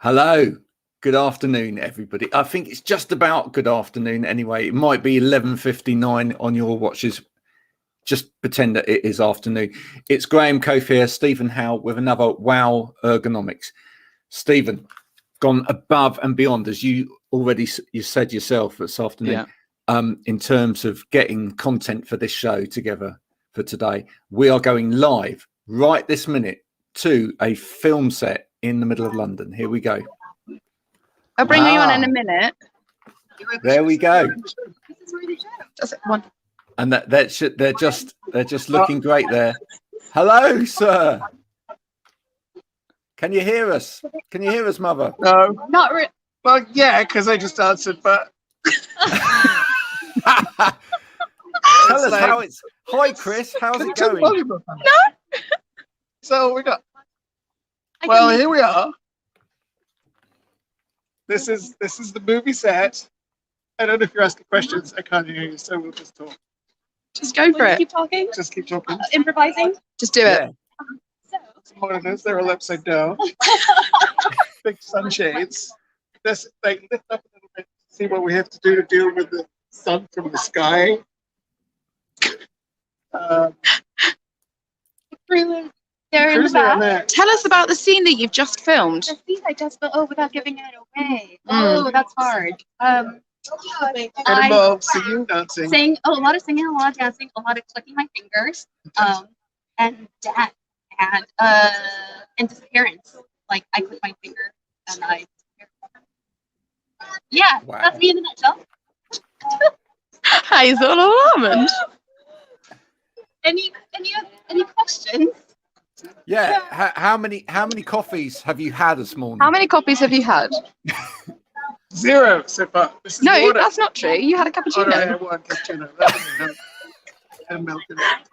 Hello, good afternoon, everybody. I think it's just about good afternoon anyway. It might be 11:59 on your watches. Just pretend that it is afternoon. It's Graham Coath here, Steven Howe with another Wow Ergonomics. Steven, gone above and beyond, as you said yourself this afternoon, in terms of getting content for this show together for today. We are going live right this minute to a film set in the middle of London. Here we go. I'll bring you on in a minute. There we go. That's one. And they're just looking great there. Hello, sir. Can you hear us? Can you hear us, mother? No. Not really. Well, yeah, because I just answered, but tell us how it's. Hi, Chris. How's it going? No. So we got. Well, here we are. This is the movie set. I don't know if you're asking questions. I can't hear you, so we'll just talk. Just go for it. Keep talking. Just keep talking. Improvising. Just do it. Some monitors, they're all upside down. Big sunshades. This lift up a little bit. See what we have to do to deal with the sun from the sky. They're in the back. Tell us about the scene that you've just filmed. The scene I just without giving it away. Oh, that's hard. It involves singing, dancing. A lot of singing, a lot of dancing, a lot of clicking my fingers, and death and disappearance. Like I click my finger and I disappear. Yeah, wow. That's me in a nutshell. Hazel Almond. Any questions? Yeah. How many coffees have you had this morning? How many copies have you had? 0 so far. No, water. That's not true. You had a cappuccino. Oh, no, I had one cappuccino. And milk in it.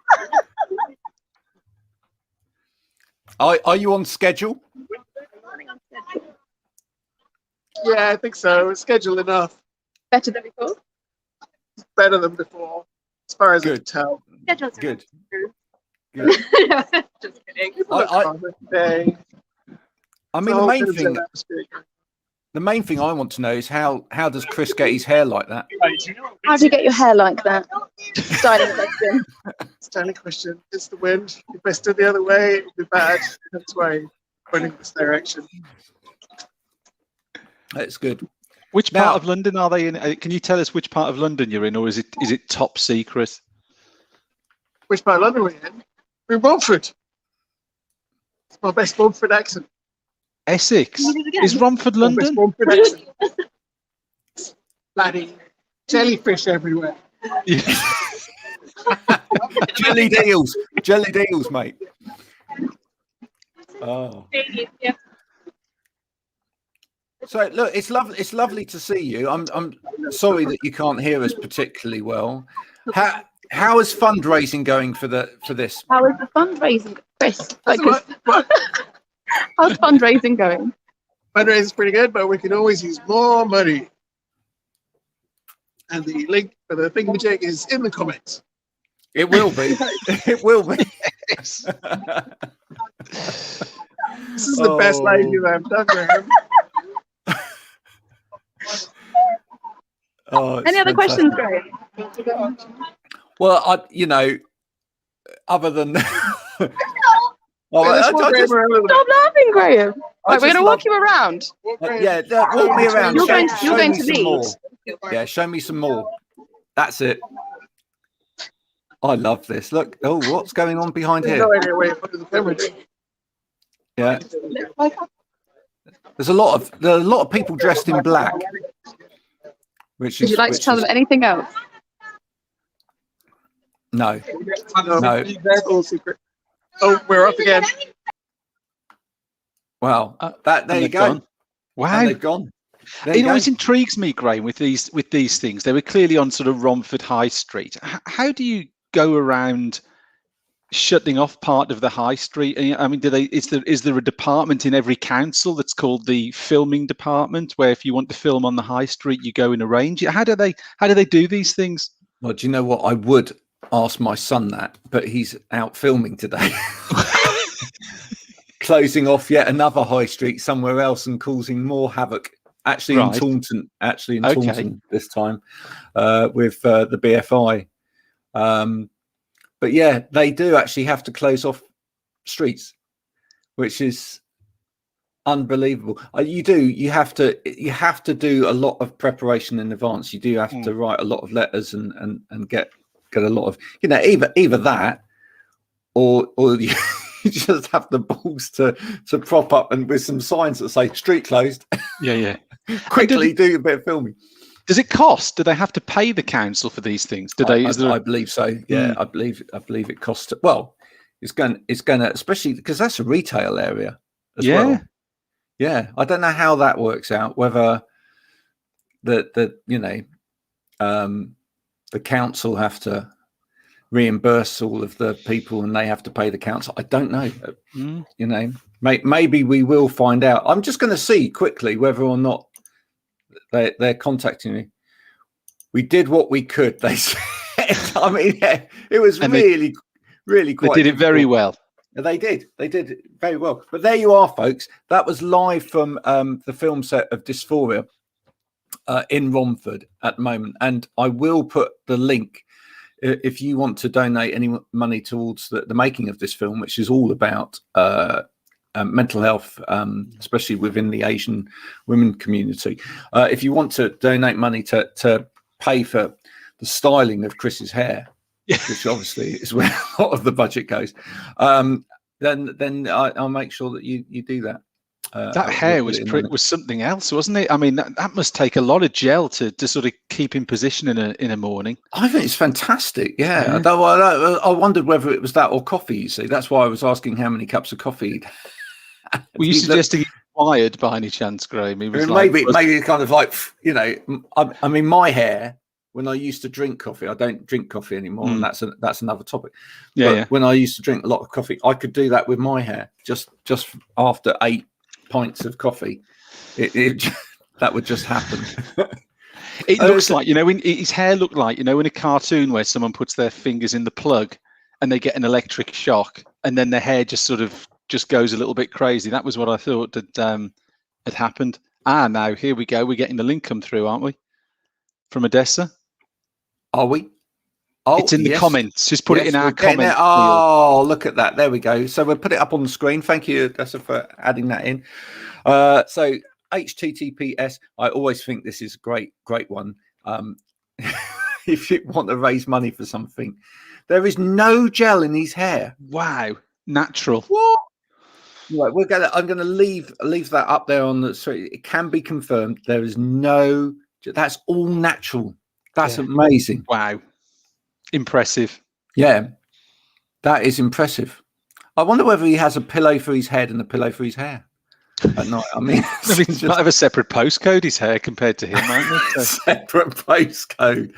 Are you on schedule? Yeah, I think so. Scheduled enough. Better than before? Better than before, as far as I can tell. Schedule's Good. Good. Just kidding. I mean, the main thing I want to know is how does Chris get his hair like that? How do you get your hair like that? Styling question. Styling question. It's the wind. If I stood the other way, it would be bad. That's why I'm pointing this direction. That's good. Which part of London are they in? Can you tell us which part of London you're in, or is it top secret? Which part of London are we in? We're in Romford. It's my best Romford accent. Essex. Is Romford London? Romford accent. Bloody jellyfish everywhere. Jelly deals, mate. Oh. Yeah. So look, it's lovely. It's lovely to see you. I'm sorry that you can't hear us particularly well. How is fundraising going for this? How is the fundraising, Chris? How's fundraising going? Fundraising's pretty good, but we can always use more money. And the link for the thingamajig is in the comments. It will be. It will be. This is the best live you've ever done, Graham. Any other questions, Graham? Well, other than Stop laughing, Graham. Right, we're going to walk you around. Walk me around. You're going to lead. Yeah, show me some more. That's it. I love this. Look, what's going on behind here? Yeah. There's a lot of people dressed in black. Would you like to tell them anything else? No. That's all secret. Oh, we're up again. Wow. There you go. Gone. Wow. And they've gone. It always intrigues me, Graham, with these things. They were clearly on sort of Romford High Street. How do you go around shutting off part of the high street? I mean, is there a department in every council that's called the filming department, where if you want to film on the high street, you go and arrange it? How do they do these things? Well, do you know what? I would ask my son that, but he's out filming today. closing off yet another high street somewhere else and causing more havoc. Actually, in Right. Taunton. Actually, in Okay. Taunton this time with the BFI. But yeah, they do actually have to close off streets, which is unbelievable. You have to do a lot of preparation in advance. You do have to write a lot of letters and get a lot of, either that or you just have the balls to prop up and with some signs that say street closed. Yeah. Quickly do a bit of filming. Does it cost? Do they have to pay the council for these things? I believe so. Yeah, I believe it costs. Well, it's going to, especially because that's a retail area as well. Yeah, I don't know how that works out. Whether the council have to reimburse all of the people and they have to pay the council. I don't know. Maybe we will find out. I'm just going to see quickly whether or not they're contacting me. We did what we could, they said. I mean, yeah, it was really quite. They did it very well. They did very well. But there you are, folks. That was live from the film set of Dysphoria in Romford at the moment. And I will put the link if you want to donate any money towards the making of this film, which is all about mental health, especially within the Asian women community. If you want to donate money to pay for the styling of Chris's hair, which obviously is where a lot of the budget goes, then I'll make sure that you do that. That hair was something else, wasn't it? I mean, that must take a lot of gel to sort of keep in position in a morning. I think it's fantastic. Yeah. I wondered whether it was that or coffee. You see, that's why I was asking how many cups of coffee. Were you suggesting he was wired by any chance, Graham? He was maybe kind of like, I mean, my hair. When I used to drink coffee, I don't drink coffee anymore, and that's another topic. But when I used to drink a lot of coffee, I could do that with my hair. Just after 8 pints of coffee, that would just happen. It looks like, his hair looked like, in a cartoon where someone puts their fingers in the plug and they get an electric shock, and then their hair just goes a little bit crazy. That was what I thought had happened. Now here we go. We're getting the link come through, aren't we? From Odessa. Are we? Oh, it's in the comments. Just put it in our comments. Oh, look at that. There we go. So we'll put it up on the screen. Thank you, Odessa, for adding that in. So HTTPS, I always think this is a great one. If you want to raise money for something, there is no gel in his hair. Wow. Natural. What? Right, I'm gonna leave that up there on the street. It can be confirmed. There is no. That's all natural. That's amazing. Wow. Impressive. Yeah, that is impressive. I wonder whether he has a pillow for his head and a pillow for his hair at night. I mean, he might have a separate postcode, his hair, compared to him, aren't they? Separate postcode.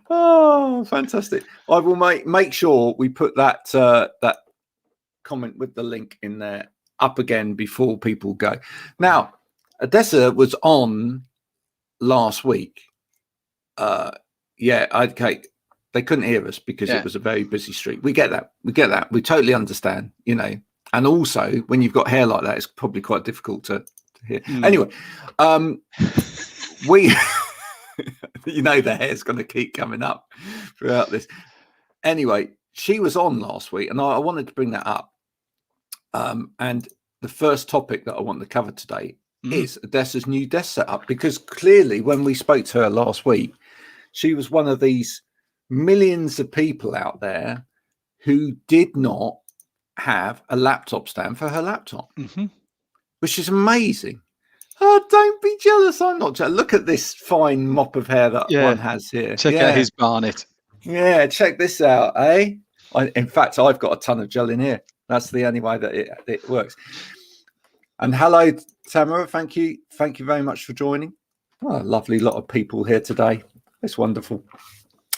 Oh, fantastic. I will make sure we put that comment with the link in there up again before people go. Now, Odessa was on last week. Okay. They couldn't hear us because it was a very busy street. We get that. We totally understand, And also, when you've got hair like that, it's probably quite difficult to hear. Anyway, we, the hair's going to keep coming up throughout this. Anyway, she was on last week, and I wanted to bring that up. And the first topic that I want to cover today is Odessa's new desk setup, because clearly when we spoke to her last week, she was one of these millions of people out there who did not have a laptop stand for her laptop, which is amazing. Oh, don't be jealous. I'm not jealous. Look at this fine mop of hair that one has here. Check out his barnet. Yeah, check this out, eh? In fact, I've got a ton of gel in here. That's the only way that it works. And hello, Tamara. Thank you very much for joining. Oh, a lovely lot of people here today. It's wonderful.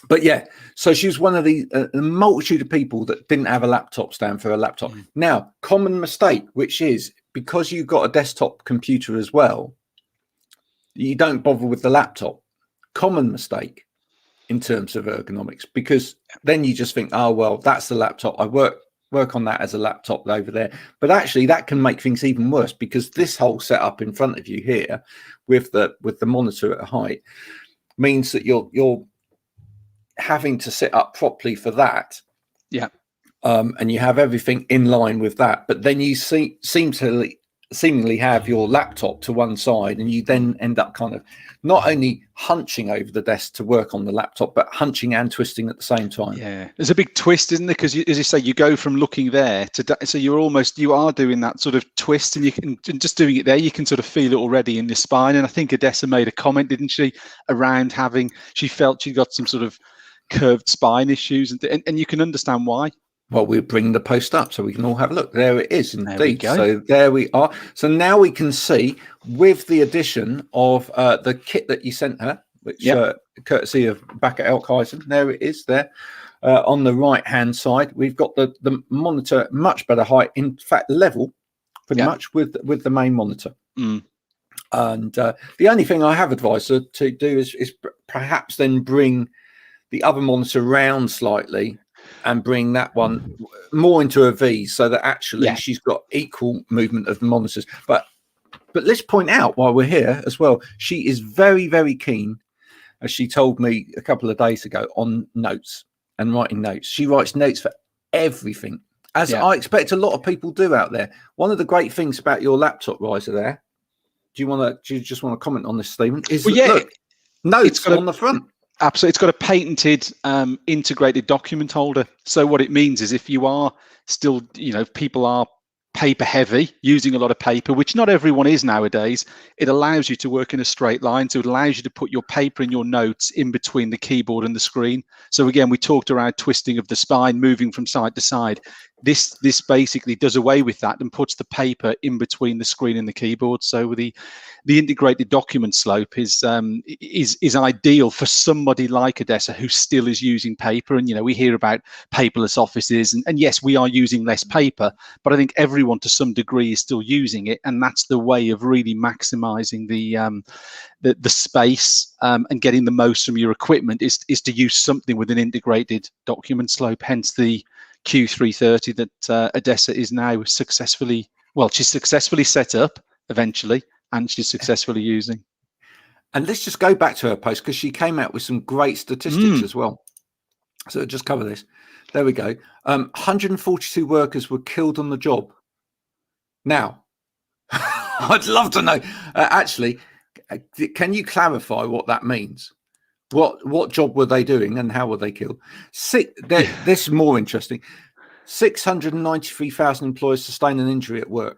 But yeah, so she was one of the a multitude of people that didn't have a laptop stand for a laptop. Now, common mistake, which is because you've got a desktop computer as well, you don't bother with the laptop. Common mistake in terms of ergonomics, because then you just think, oh, well, that's the laptop. I work work on that as a laptop over there. But actually that can make things even worse, because this whole setup in front of you here with the monitor at height means that you're having to sit up properly for that. Yeah. And you have everything in line with that, but then you seemingly have your laptop to one side, and you then end up kind of not only hunching over the desk to work on the laptop, but hunching and twisting at the same time. Yeah, there's a big twist, isn't there? Because as you say, you go from looking there to so you are doing that sort of twist, and you can, and just doing it there, you can sort of feel it already in your spine. And I think Odessa made a comment, didn't she, around she felt she got some sort of curved spine issues, and you can understand why. Well, we'll bring the post up so we can all have a look. There it is, indeed. There we go. So there we are. So now we can see, with the addition of the kit that you sent her, which courtesy of back at Elkhuysen, there it is there. On the right-hand side, we've got the monitor much better height, in fact, level pretty much with the main monitor. Mm. And the only thing I have advised her to do is perhaps then bring the other monitor round slightly and bring that one more into a V, so that actually she's got equal movement of the monitors. But let's point out, while we're here as well, she is very, very keen, as she told me a couple of days ago, on notes and writing notes. She writes notes for everything, as I expect a lot of people do out there. One of the great things about your laptop riser there, do you just want to comment on this, Stephen? Look, notes on the front. Absolutely. It's got a patented integrated document holder. So what it means is, if you are still, people are paper heavy, using a lot of paper, which not everyone is nowadays, it allows you to work in a straight line. So it allows you to put your paper and your notes in between the keyboard and the screen. So again, we talked around twisting of the spine, moving from side to side. This basically does away with that and puts the paper in between the screen and the keyboard. So the integrated document slope is ideal for somebody like Odessa, who still is using paper. And we hear about paperless offices, and yes, we are using less paper, but I think everyone to some degree is still using it, and that's the way of really maximizing the space and getting the most from your equipment is to use something with an integrated document slope. Hence the Q330 that Odessa is now successfully set up eventually, and she's successfully using. And let's just go back to her post, because she came out with some great statistics as well. So just cover this. There we go. 142 workers were killed on the job. Now, I'd love to know. Actually, can you clarify what that means? What job were they doing, and how were they killed? This is more interesting. 693,000 employees sustain an injury at work.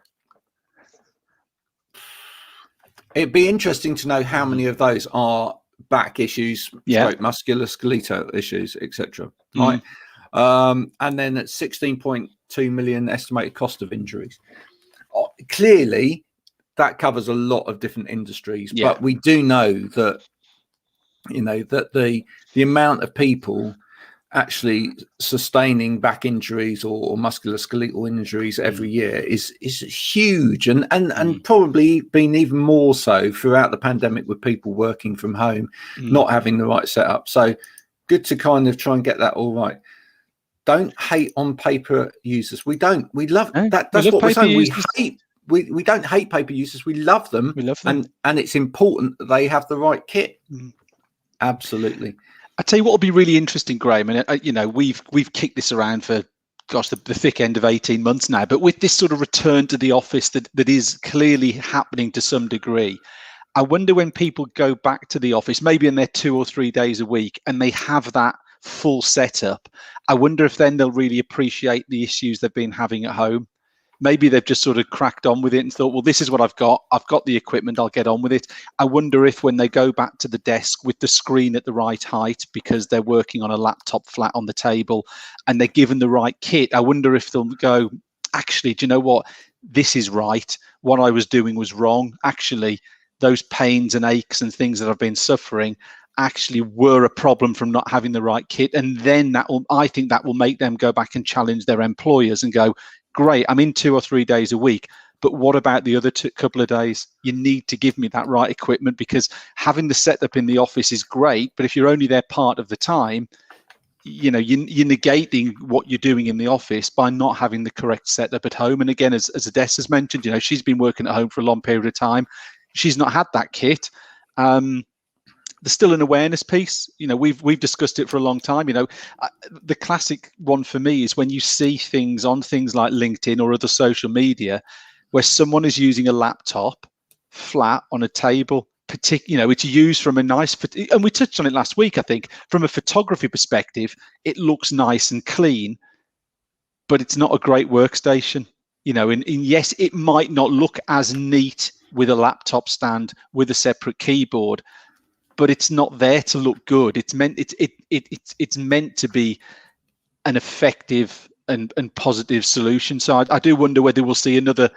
It'd be interesting to know how many of those are back issues, musculoskeletal issues, etc. Right, and then at 16.2 million estimated cost of injuries. Clearly, that covers a lot of different industries, but we do know that that the amount of people actually sustaining back injuries or musculoskeletal injuries every year is huge, and probably been even more so throughout the pandemic, with people working from home, not having the right setup. So good to kind of try and get that all right. Don't hate on paper users. We don't. We love that. That's what we're saying. We don't hate paper users. We love them. We love them, and it's important that they have the right kit. Absolutely. I tell you what will be really interesting, Graham, and we've kicked this around for the thick end of 18 months now, but with this sort of return to the office that is clearly happening to some degree, I wonder when people go back to the office, maybe in their 2 or 3 days a week, and they have that full setup, I wonder if then they'll really appreciate the issues they've been having at home. Maybe they've just sort of cracked on with it and thought, well, this is what I've got the equipment, I'll get on with it. I wonder if when they go back to the desk with the screen at the right height, because they're working on a laptop flat on the table and they're given the right kit, I wonder if they'll go, actually, do you know what? This is right. What I was doing was wrong. Actually, those pains and aches and things that I've been suffering actually were a problem from not having the right kit. And then I think that will make them go back and challenge their employers and go, great, I'm in 2 or 3 days a week, but what about the other couple of days? You need to give me that right equipment, because having the setup in the office is great, but if you're only there part of the time, you're negating what you're doing in the office by not having the correct setup at home. And again, as Odessa's mentioned, she's been working at home for a long period of time. She's not had that kit. There's still an awareness piece. We've discussed it for a long time. The classic one for me is when you see things on things like LinkedIn or other social media where someone is using a laptop flat on a table. It's used from a nice, and we touched on it last week, I think, from a photography perspective, it looks nice and clean, but it's not a great workstation. And yes, it might not look as neat with a laptop stand with a separate keyboard, but it's not there to look good. It's meant to be an effective and positive solution. So I do wonder whether we'll see another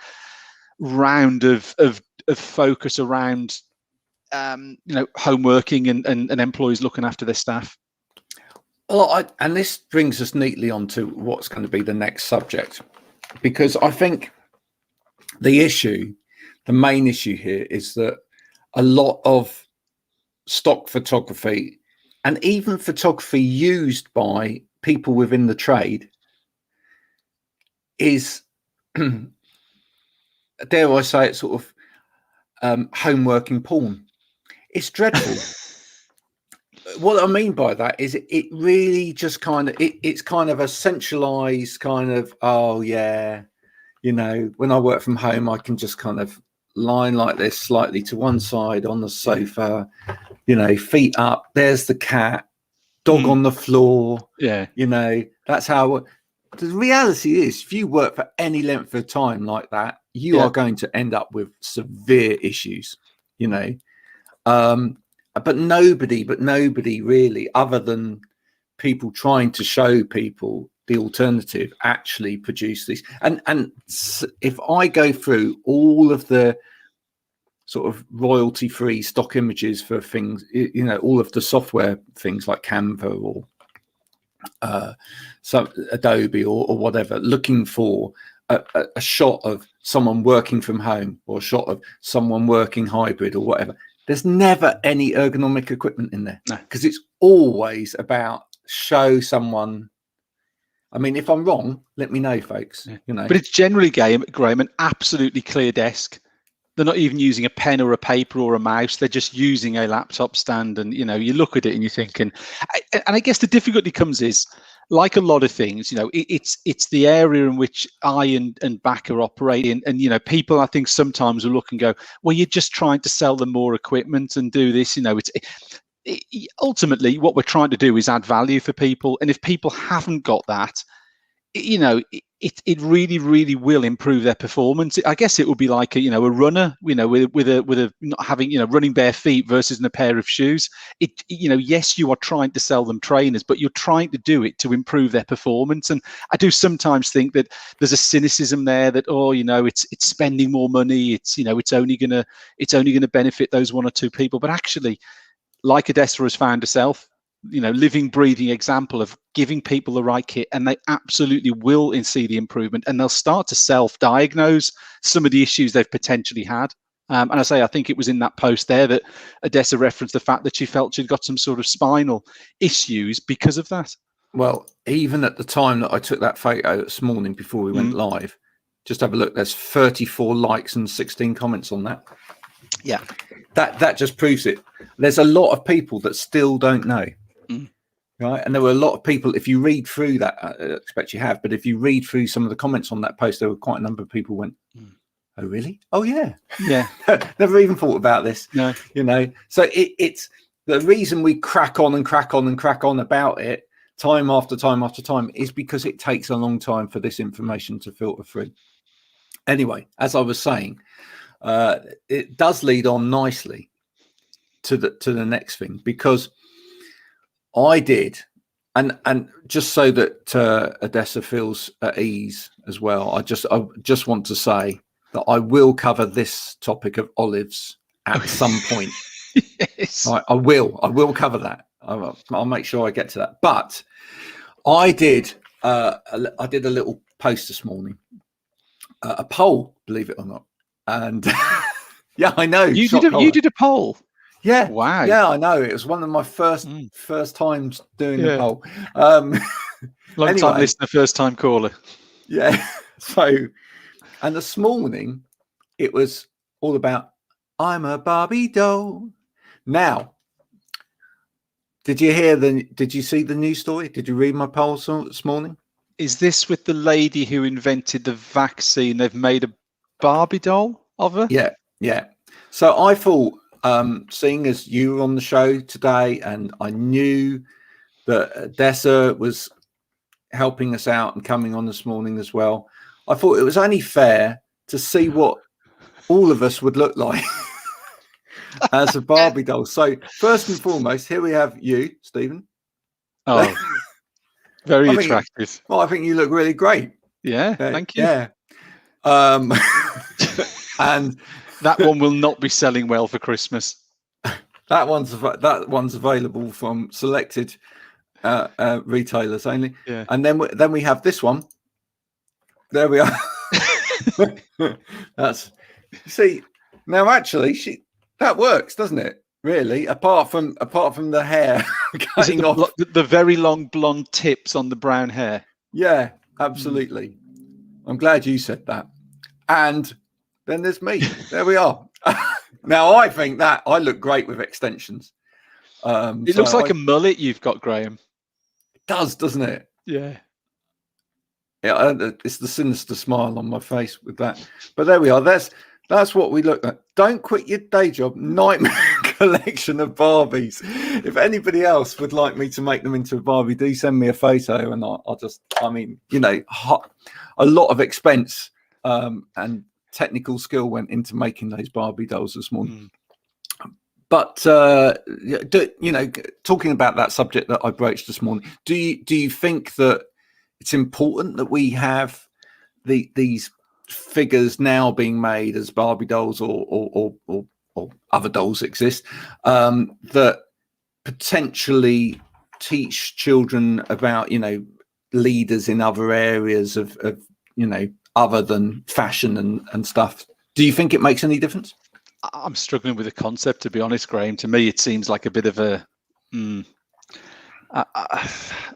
round of focus around home working and employees looking after their staff. Well, and this brings us neatly on to what's going to be the next subject, because I think the main issue here is that a lot of stock photography and even photography used by people within the trade is, dare I say it, sort of home working porn. It's dreadful. What I mean by that is it really just kind of, it's kind of a centralized kind of, oh yeah, when I work from home, I can just kind of line like this slightly to one side on the sofa, feet up, there's the cat, dog on the floor. Yeah. That's how, the reality is, if you work for any length of time like that, you are going to end up with severe issues, but nobody really, other than people trying to show people the alternative, actually produce these. And if I go through all of the sort of royalty-free stock images for things, all of the software things like Canva or some Adobe or whatever, looking for a shot of someone working from home or a shot of someone working hybrid or whatever, there's never any ergonomic equipment in there, because it's always about show someone. I mean, if I'm wrong, let me know, folks. But it's generally, Graham, an absolutely clear desk. They're not even using a pen or a paper or a mouse. They're just using a laptop stand, and you look at it and you're thinking. And I guess the difficulty comes is, like a lot of things, it's the area in which I and Back are operating, and people I think sometimes will look and go, well, you're just trying to sell them more equipment and do this. Ultimately what we're trying to do is add value for people, and if people haven't got that, it really, really will improve their performance. I guess it would be like a runner, with a not having, running bare feet versus in a pair of shoes. Yes, you are trying to sell them trainers, but you're trying to do it to improve their performance. And I do sometimes think that there's a cynicism there that, it's spending more money. It's only gonna benefit those one or two people. But actually, like Odessa has found herself, living, breathing example of giving people the right kit, and they absolutely will see the improvement, and they'll start to self-diagnose some of the issues they've potentially had. And I think it was in that post there that Odessa referenced the fact that she felt she'd got some sort of spinal issues because of that. Well, even at the time that I took that photo this morning before we went live, just have a look. There's 34 likes and 16 comments on that. Yeah, that just proves it. There's a lot of people that still don't know. Right, and there were a lot of people, if you read through that, I expect you have, but if you read through some of the comments on that post, there were quite a number of people went, oh really? Oh yeah. Never even thought about this. No. So it's the reason we crack on about it time after time after time is because it takes a long time for this information to filter through. Anyway, as I was saying, it does lead on nicely to the next thing, because I did, and just so that Odessa feels at ease as well, I just want to say that I will cover this topic of olives at some point. Yes. I will cover that. I'll make sure I get to that. But I did a little post this morning, a poll, believe it or not, and yeah, I know you did a poll. Yeah. Wow. Yeah, I know. It was one of my first times doing the Yeah. poll. Long time Anyway. listener, first time caller. Yeah. So, and this morning it was all about I'm a Barbie doll. Now, did you see the news story? Did you read my poll this morning? Is this with the lady who invented the vaccine? They've made a Barbie doll of her? Yeah, yeah. So I thought, seeing as you were on the show today, and I knew that Dessa was helping us out and coming on this morning as well, I thought it was only fair to see what all of us would look like as a Barbie doll. So first and foremost, here we have you, Stephen. Oh, very attractive. I think you look really great. Yeah, thank you. Yeah. And that one will not be selling well for Christmas. That one's available from selected retailers only. Yeah. And then we have this one. There we are. That's see now. Actually, that works, doesn't it? Really, apart from the hair cutting off the very long blonde tips on the brown hair. Yeah, absolutely. I'm glad you said that. And then there's me. There we are. Now I think that I look great with extensions. It looks like a mullet you've got, Graham. It does, doesn't it? Yeah. Yeah, it's the sinister smile on my face with that. But there we are. That's what we look like. Don't quit your day job. Nightmare collection of Barbies. If anybody else would like me to make them into a Barbie, do send me a photo, and I'll just. I mean, a lot of expense and technical skill went into making those Barbie dolls this morning. But talking about that subject that I broached this morning, do you think that it's important that we have these figures now being made as Barbie dolls or other dolls exist that potentially teach children about leaders in other areas of other than fashion and stuff? Do you think it makes any difference? I'm struggling with the concept, to be honest, Graham. To me, it seems like a bit of a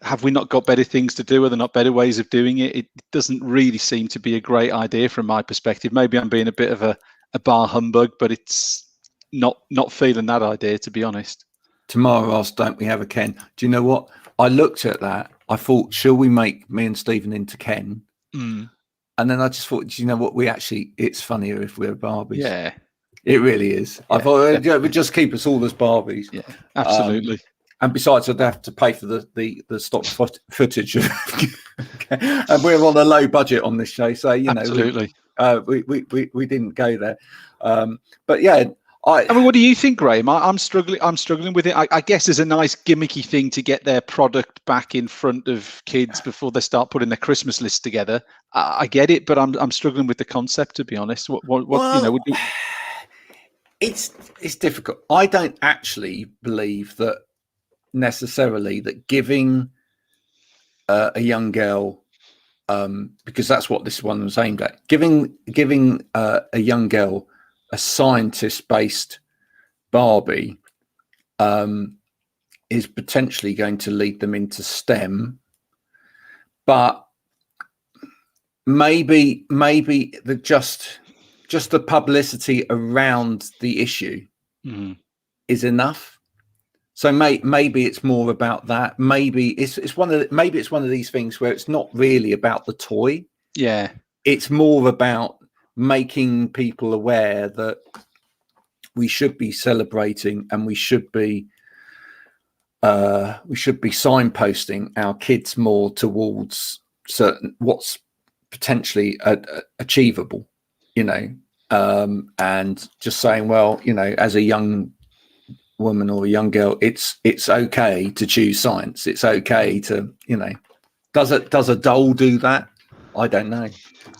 have we not got better things to do? Are there not better ways of doing it? It doesn't really seem to be a great idea from my perspective. Maybe I'm being a bit of a bar humbug, but it's not feeling that idea, to be honest. Tomorrow asked, don't we have a Ken? Do you know what? I looked at that. I thought, shall we make me and Stephen into Ken? And then I just thought, do you know what? It's funnier if we're Barbies. Yeah, it really is. Yeah, I thought it would just keep us all as Barbies. Yeah, absolutely. And besides, I'd have to pay for the stock footage. And we're on a low budget on this show, so absolutely. We didn't go there. But yeah, I mean, what do you think, Graham? I'm struggling with it. I guess there's a nice gimmicky thing to get their product back in front of kids before they start putting their Christmas list together. I get it, but I'm struggling with the concept, to be honest. It's difficult. I don't actually believe that necessarily that giving a young girl, because that's what this one was aimed at, giving a young girl a scientist-based Barbie is potentially going to lead them into STEM, but maybe just the publicity around the issue is enough. So maybe it's more about that. Maybe it's one of these things where it's not really about the toy. Yeah, it's more about making people aware that we should be celebrating and we should be signposting our kids more towards what's potentially achievable, and just saying, well, as a young woman or a young girl, it's okay to choose science. It's okay to, does a doll do that? I don't know.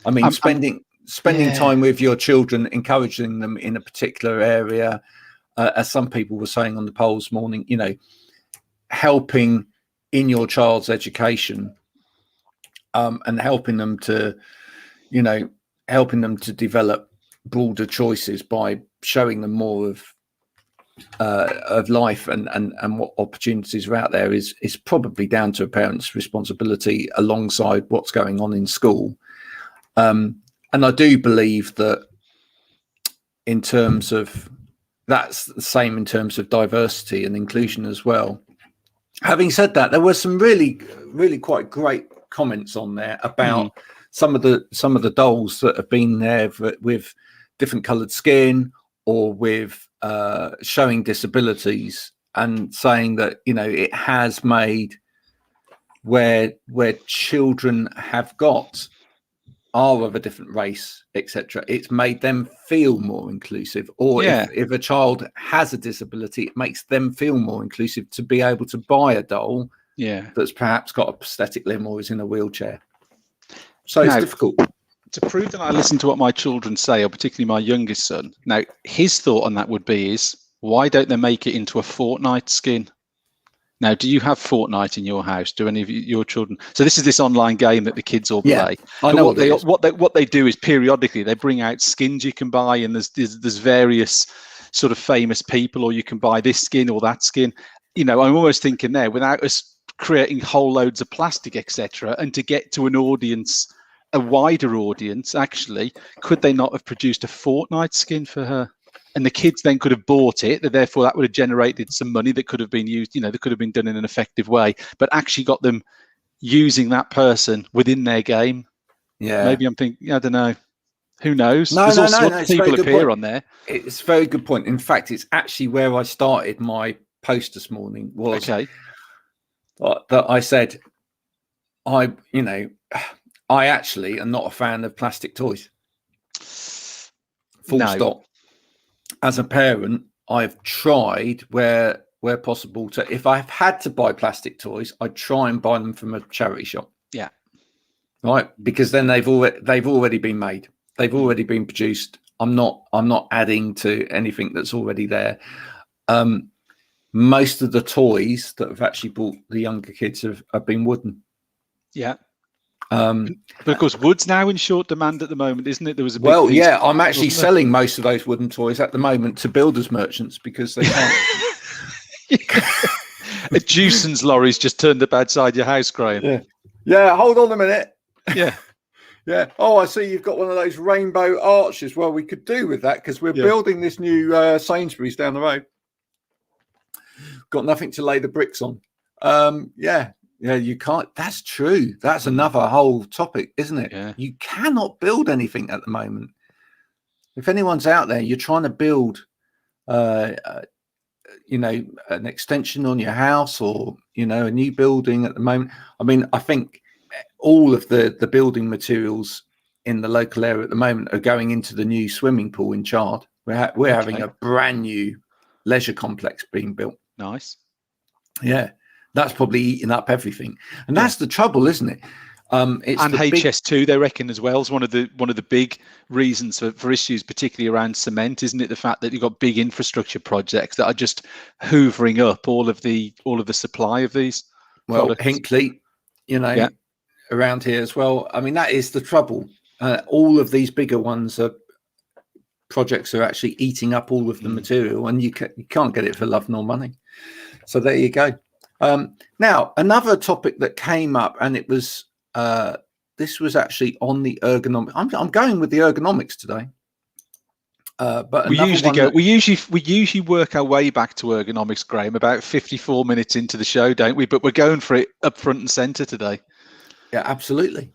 I mean, spending time with your children, encouraging them in a particular area, as some people were saying on the poll this morning, helping in your child's education, and helping them to develop broader choices by showing them more of of life and what opportunities are out there is probably down to a parent's responsibility alongside what's going on in school. And I do believe that in terms of that's the same in terms of diversity and inclusion as well. Having said that, there were some really quite great comments on there about some of the dolls that have been there with different coloured skin or with showing disabilities, and saying that, you know, it has made where children are of a different race, etc. It's made them feel more inclusive. Or if a child has a disability, it makes them feel more inclusive to be able to buy a doll that's perhaps got a prosthetic limb or is in a wheelchair. So it's difficult. To prove that I listen to what my children say, or particularly my youngest son, now his thought on that would be is, why don't they make it into a Fortnite skin? Now, do you have Fortnite in your house? Do any of your children? So this is this online game that the kids all play. I know what they do is periodically they bring out skins you can buy, and there's various sort of famous people, or you can buy this skin or that skin. You know, I'm almost thinking there, without us creating whole loads of plastic, etc., and to get to an audience, a wider audience, actually, could they not have produced a Fortnite skin for her? And the kids then could have bought it. Therefore, that would have generated some money that could have been used, you know, that could have been done in an effective way, but actually got them using that person within their game. Yeah. Maybe I'm thinking, I don't know. Who knows? There's all sorts of people appear on there. It's a very good point. In fact, it's actually where I started my post this morning, was that I said, I actually am not a fan of plastic toys. Full stop. As a parent, I've tried where possible to, if I've had to buy plastic toys, I try and buy them from a charity shop. Yeah. Right. Because then they've already been made. They've already been produced. I'm not adding to anything that's already there. Most of the toys that have actually bought the younger kids have been wooden. Yeah. But of course, wood's now in short demand at the moment, isn't it? There was a big I'm actually selling most of those wooden toys at the moment to builders merchants because they can't. A Jewson's lorry's just turned up outside your house, Graham. Yeah. Hold on a minute. Yeah. Yeah. Oh, I see you've got one of those rainbow arches. Well, we could do with that because we're building this new Sainsbury's down the road. Got nothing to lay the bricks on. Yeah, you can't. That's true. That's another whole topic, isn't it? Yeah. You cannot build anything at the moment. If anyone's out there, you're trying to build, an extension on your house, or, a new building at the moment. I mean, I think all of the building materials in the local area at the moment are going into the new swimming pool in Chard. We're having a brand new leisure complex being built. Nice. Yeah. That's probably eating up everything, and that's the trouble, isn't it? It's and HS2, they reckon, as well, is one of the big reasons for issues, particularly around cement, isn't it? The fact that you've got big infrastructure projects that are just hoovering up all of the supply of these. Well, products. Hinkley, around here as well. I mean, that is the trouble. All of these bigger projects are actually eating up all of the material, and you can't get it for love nor money. So there you go. Now, another topic that came up, and it was this was actually on the ergonomics. I'm going with the ergonomics today. But we usually work our way back to ergonomics, Graham, about 54 minutes into the show, don't we? But we're going for it up front and center today. Yeah, absolutely.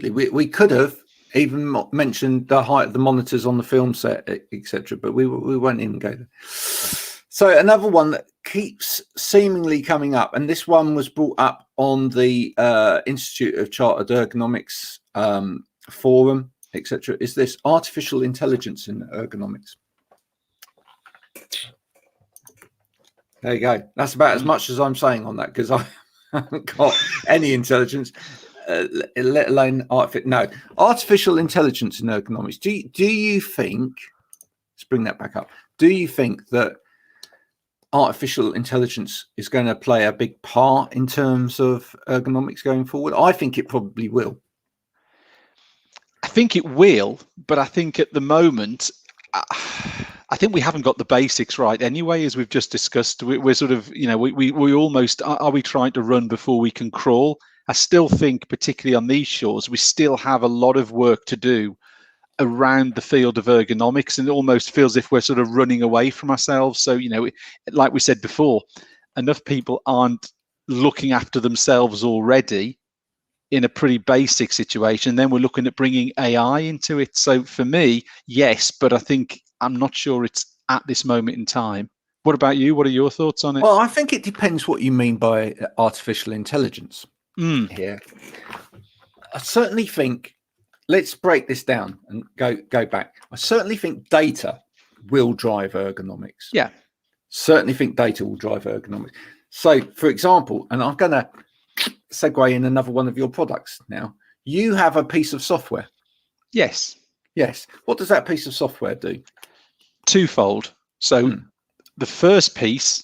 We could have even mentioned the height of the monitors on the film set, etc. But we won't even go there. So another one that keeps seemingly coming up, and this one was brought up on the Institute of Chartered Ergonomics forum, etc., is this artificial intelligence in ergonomics. There you go. That's about as much as I'm saying on that, because I haven't got any intelligence, let alone artificial intelligence in ergonomics. Do you think? Let's bring that back up. Do you think that artificial intelligence is going to play a big part in terms of ergonomics going forward? I think it probably will. I think it will, but I think at the moment, I think we haven't got the basics right anyway, as we've just discussed. We're sort of, we almost, are we trying to run before we can crawl? I still think, particularly on these shores, we still have a lot of work to do around the field of ergonomics, and it almost feels as if we're sort of running away from ourselves. So, like we said before, enough people aren't looking after themselves already in a pretty basic situation. Then we're looking at bringing AI into it. So for me, yes, but I'm not sure it's at this moment in time. What about you? What are your thoughts on it? Well, I think it depends what you mean by artificial intelligence here. I certainly think, let's break this down and go back. I certainly think data will drive ergonomics. Yeah. Certainly think data will drive ergonomics. So, for example, and I'm going to segue in another one of your products now. You have a piece of software. Yes. Yes. What does that piece of software do? Twofold. So the first piece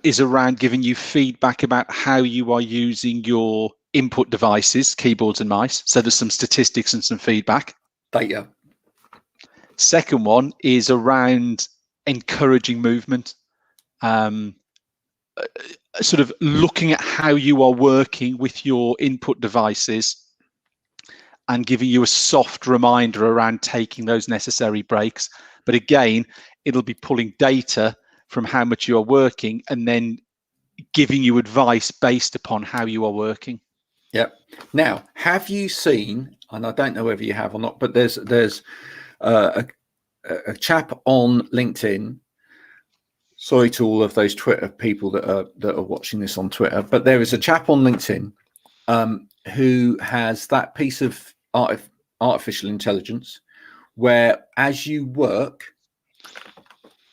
is around giving you feedback about how you are using your input devices, keyboards and mice. So there's some statistics and some feedback. Data. Second one is around encouraging movement. Sort of looking at how you are working with your input devices and giving you a soft reminder around taking those necessary breaks. But again, it'll be pulling data from how much you are working and then giving you advice based upon how you are working. Yep. Now, have you seen, and I don't know whether you have or not, but there's a chap on LinkedIn. Sorry to all of those Twitter people that are watching this on Twitter, but there is a chap on LinkedIn who has that piece of artificial intelligence where, as you work,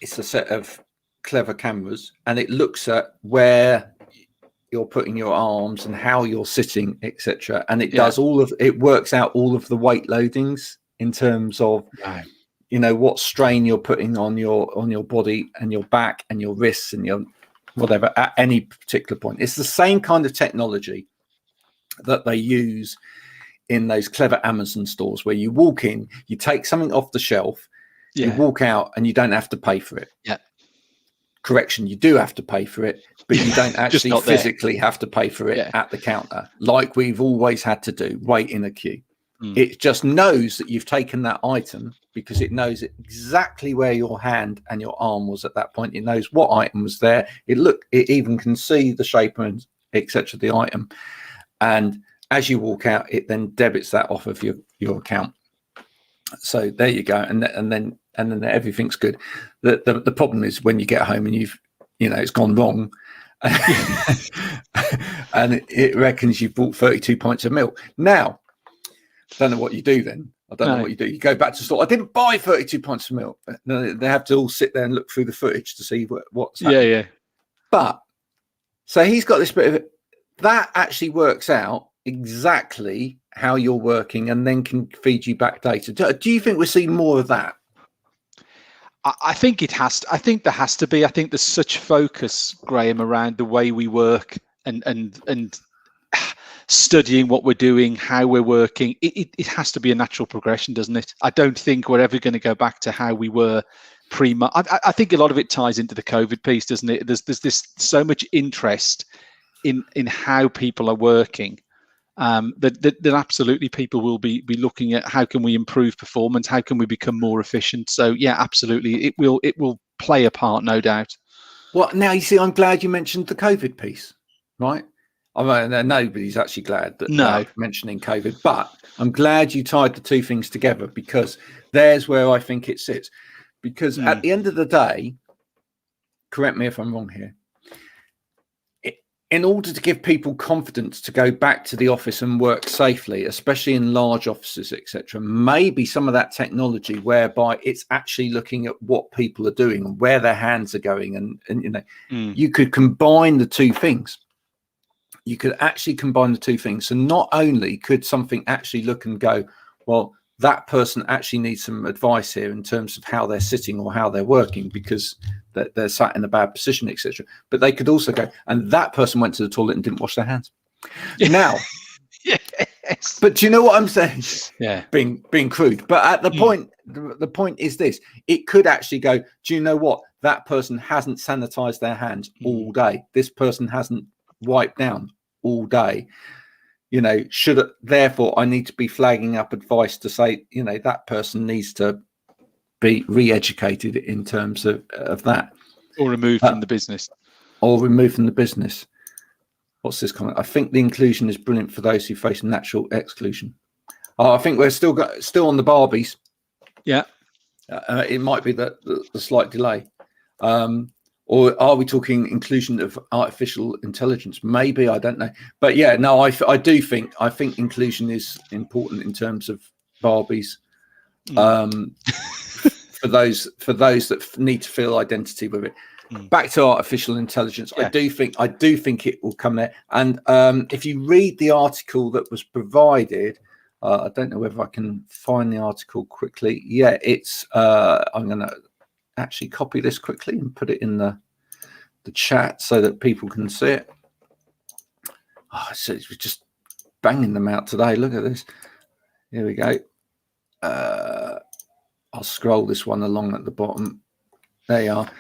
it's a set of clever cameras and it looks at where you're putting your arms and how you're sitting, etc. And it does it works out all of the weight loadings in terms of what strain you're putting on your body and your back and your wrists and your whatever at any particular point. It's the same kind of technology that they use in those clever Amazon stores where you walk in, you take something off the shelf, you walk out and you don't have to pay for it. Yeah. Correction, you do have to pay for it, but you don't actually physically have to pay for it at the counter like we've always had to do, wait in a queue. It just knows that you've taken that item because it knows exactly where your hand and your arm was at that point. It knows what item was there. It even can see the shape and etc. the item. And as you walk out, it then debits that off of your account. So there you go. And then everything's good. The problem is when you get home and it's gone wrong. And it reckons you've bought 32 pints of milk. Now, I don't know what you do then. I don't know what you do. You go back to the store. I didn't buy 32 pints of milk. They have to all sit there and look through the footage to see what's happening. Yeah. But so he's got this bit of it. That actually works out exactly how you're working and then can feed you back data. Do you think we're seeing more of that? I think it has to. I think there has to be. I think there's such focus, Graham, around the way we work and studying what we're doing, how we're working. It has to be a natural progression, doesn't it? I don't think we're ever going to go back to how we were I think a lot of it ties into the COVID piece, doesn't it? There's this so much interest in how people are working that absolutely people will be looking at how can we improve performance, how can we become more efficient. So yeah, absolutely, it will play a part, no doubt. Well, now you see, I'm glad you mentioned the COVID piece, right? I mean, nobody's actually glad that I'm mentioning COVID, but I'm glad you tied the two things together because there's where I think it sits. Because at the end of the day, correct me if I'm wrong here, in order to give people confidence to go back to the office and work safely, especially in large offices, etc., maybe some of that technology whereby it's actually looking at what people are doing and where their hands are going, and you could combine the two things. You could actually combine the two things. So not only could something actually look and go, well, that person actually needs some advice here in terms of how they're sitting or how they're working because they're sat in a bad position, etc. But they could also go, and that person went to the toilet and didn't wash their hands. Now, Yes. But do you know what I'm saying? Yeah. Being crude. But at the point, the point is this: it could actually go. Do you know what? That person hasn't sanitized their hands all day. This person hasn't wiped down all day. You know, therefore I need to be flagging up advice to say, you know, that person needs to be re-educated in terms of that, Or removed from the business. or removed from the business. What's this comment? I think the inclusion is brilliant for those who face natural exclusion. I think we're still on the Barbies. Yeah. It might be the slight delay. Or are we talking inclusion of artificial intelligence? Maybe, I don't know. But yeah, no, I think inclusion is important in terms of Barbies. For those that need to feel identity with it. Back to artificial intelligence. Yeah. I do think it will come there. And if you read the article that was provided, I don't know whether I can find the article quickly. Yeah, it's I'm going to actually copy this quickly and put it in the chat so that people can see it. Oh, so we're just banging them out today. Look at this. Here we go. I'll scroll this one along at the bottom. There you are.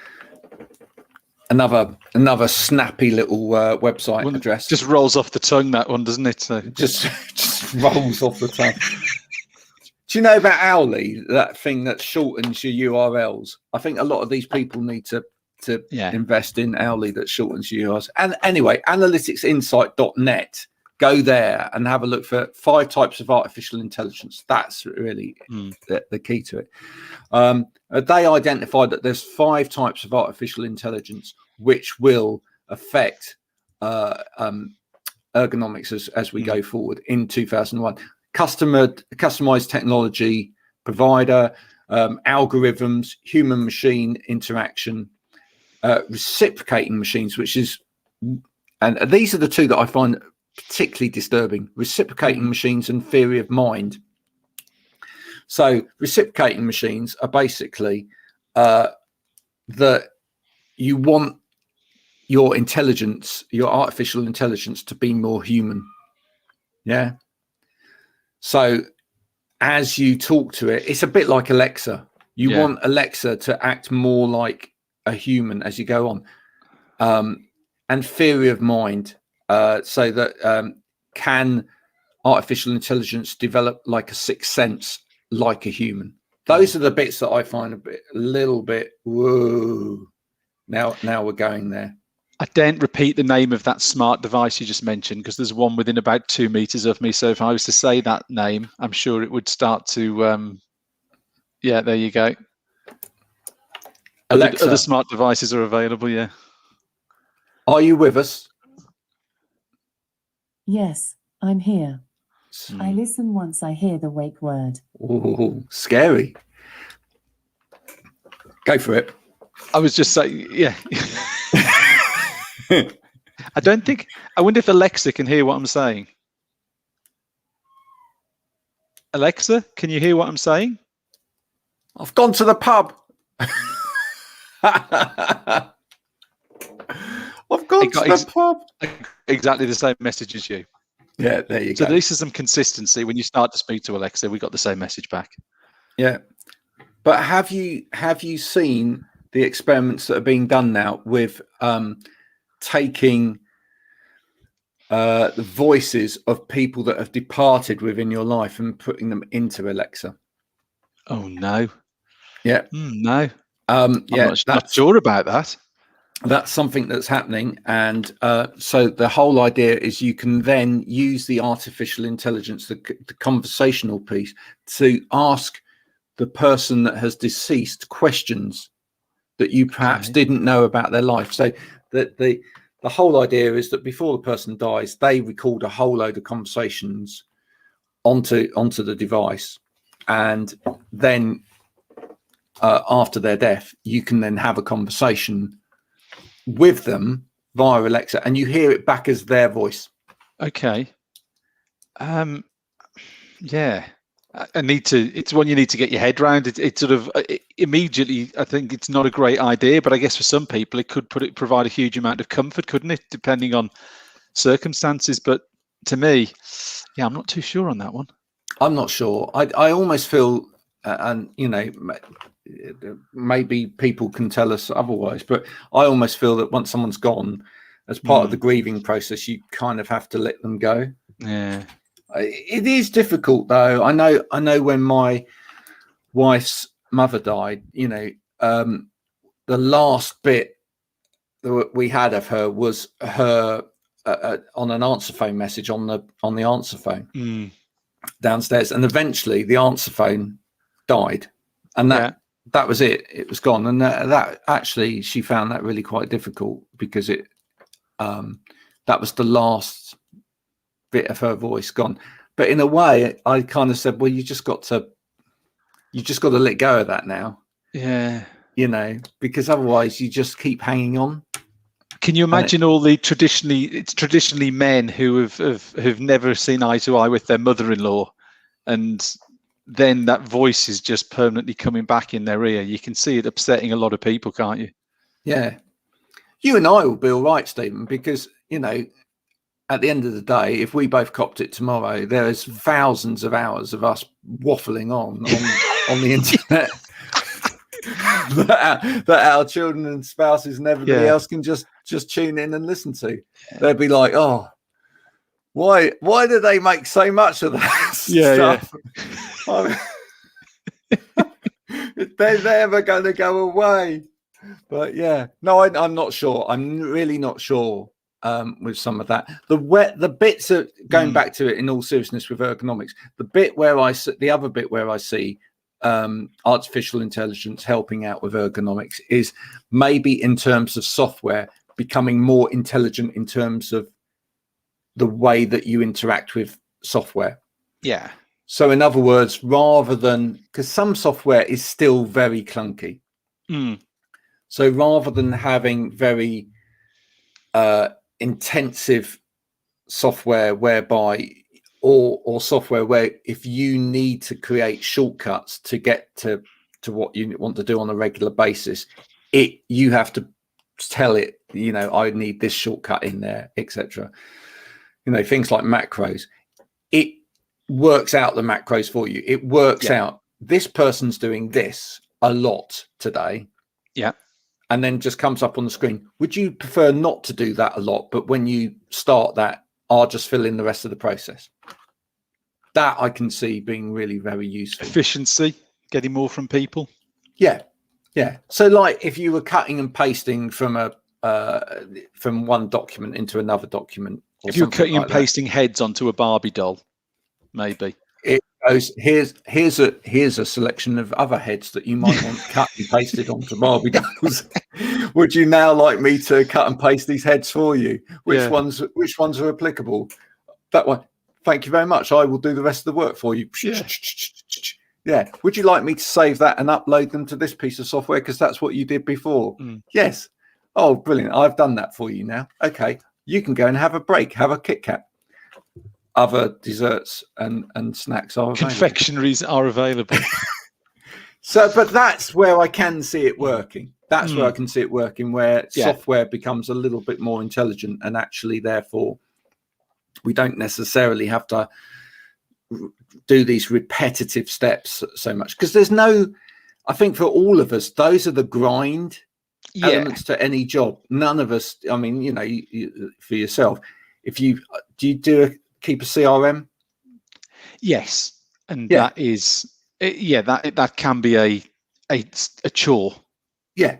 Another snappy little website address. Just rolls off the tongue, that one, doesn't it? So. Just rolls off the tongue. Do you know about Owly, that thing that shortens your URLs? I think a lot of these people need to invest in Owly that shortens your URLs. And anyway, analyticsinsight.net. Go there and have a look for 5 types of artificial intelligence. That's really the key to it. They identified that there's 5 types of artificial intelligence which will affect ergonomics as we go forward in 2001. Customized technology provider, algorithms, human machine interaction, reciprocating machines, and these are the 2 that I find particularly disturbing: reciprocating machines and theory of mind. So reciprocating machines are basically that you want your intelligence, your artificial intelligence, to be more human. Yeah. So as you talk to it, it's a bit like Alexa. You want Alexa to act more like a human as you go on. And theory of mind, so that can artificial intelligence develop like a sixth sense, like a human? Those are the bits that I find a little bit whoa. Now we're going there. I daren't repeat the name of that smart device you just mentioned, because there's one within about 2 meters of me. So if I was to say that name, I'm sure it would start to. Yeah, there you go. Alexa. Other smart devices are available. Yeah. Are you with us? Yes, I'm here. I listen once I hear the wake word. Oh, scary. Go for it. I was just saying, yeah. I wonder if Alexa can hear what I'm saying. Alexa, can you hear what I'm saying? I've gone to the pub. I've gone to the pub. Exactly the same message as you. Yeah, there you go. So this is some consistency. When you start to speak to Alexa, we got the same message back. Yeah. But have you seen the experiments that are being done now with taking the voices of people that have departed within your life and putting them into Alexa? Oh no. Yeah. No. I'm not sure about that. That's something that's happening, and so the whole idea is you can then use the artificial intelligence, the conversational piece, to ask the person that has deceased questions that you perhaps didn't know about their life. So that the whole idea is that before the person dies, they record a whole load of conversations onto the device, and then after their death, you can then have a conversation with them via Alexa, and you hear it back as their voice. Okay. Yeah. It's one you need to get your head around. It sort of immediately, I think it's not a great idea, but I guess for some people it could provide a huge amount of comfort, couldn't it? Depending on circumstances. But to me, Yeah, I'm not too sure on that one. I'm not sure. I almost feel, and maybe people can tell us otherwise, but I almost feel that once someone's gone, as part of the grieving process, you kind of have to let them go. Yeah. It is difficult, though. I know when my wife's mother died, the last bit that we had of her was her on an answer phone message on the answer phone downstairs, and eventually the answer phone died, and that was it. It was gone, and that actually she found that really quite difficult because it that was the last bit of her voice gone. But in a way, I kind of said, well, you just got to let go of that now. Yeah. Because otherwise you just keep hanging on. Can you imagine all the traditionally men who have never seen eye to eye with their mother-in-law, and then that voice is just permanently coming back in their ear? You can see it upsetting a lot of people, can't you? Yeah. You and I will be all right, Stephen, because, at the end of the day, if we both copped it tomorrow, there's thousands of hours of us waffling on the internet that our children and spouses and everybody else can just tune in and listen to. They'd be like, oh, why do they make so much of that stuff? They're never going to go away. But no, I'm not sure. I'm really not sure with some of that. The bits are going back to it in all seriousness with ergonomics. The other bit where I see artificial intelligence helping out with ergonomics is maybe in terms of software becoming more intelligent in terms of the way that you interact with software. Yeah. So in other words, rather than, because some software is still very clunky. So rather than having very intensive software whereby or software where if you need to create shortcuts to get to what you want to do on a regular basis, you have to tell it, I need this shortcut in there, etc. Things like macros. It works out the macros for you. It works out this person's doing this a lot today. Yeah. And then just comes up on the screen. Would you prefer not to do that a lot, but when you start that, I'll just fill in the rest of the process? That I can see being really very useful. Efficiency, getting more from people. Yeah. So like if you were cutting and pasting from one document into another document. If you're cutting and pasting heads onto a Barbie doll, maybe. It goes, here's a selection of other heads that you might want cut and pasted onto Barbie dolls. Would you now like me to cut and paste these heads for you? Which ones are applicable? That one. Thank you very much. I will do the rest of the work for you. Yeah. Would you like me to save that and upload them to this piece of software because that's what you did before? Yes. Oh, brilliant. I've done that for you now. Okay. You can go and have a break, have a Kit Kat. Other desserts and snacks are available. Confectionaries are available. But that's where I can see it working. That's where I can see it working, where software becomes a little bit more intelligent, and actually, therefore, we don't necessarily have to do these repetitive steps so much, because I think for all of us, those are the grind elements to any job. None of us, I mean, you, for yourself, do you keep a CRM? Yes, and that is that can be a chore. Yeah.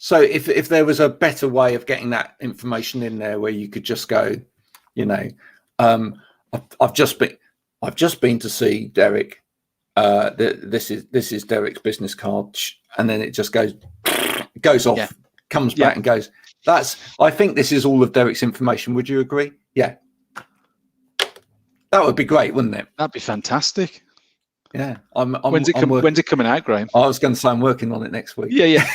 So if there was a better way of getting that information in there, where you could just go, I've just been to see Derek. This is Derek's business card, and then it just goes off, comes back and goes. I think this is all of Derek's information. Would you agree? Yeah. That would be great, wouldn't it? That'd be fantastic. Yeah. When's it coming out, Graham? I was going to say I'm working on it next week. Yeah.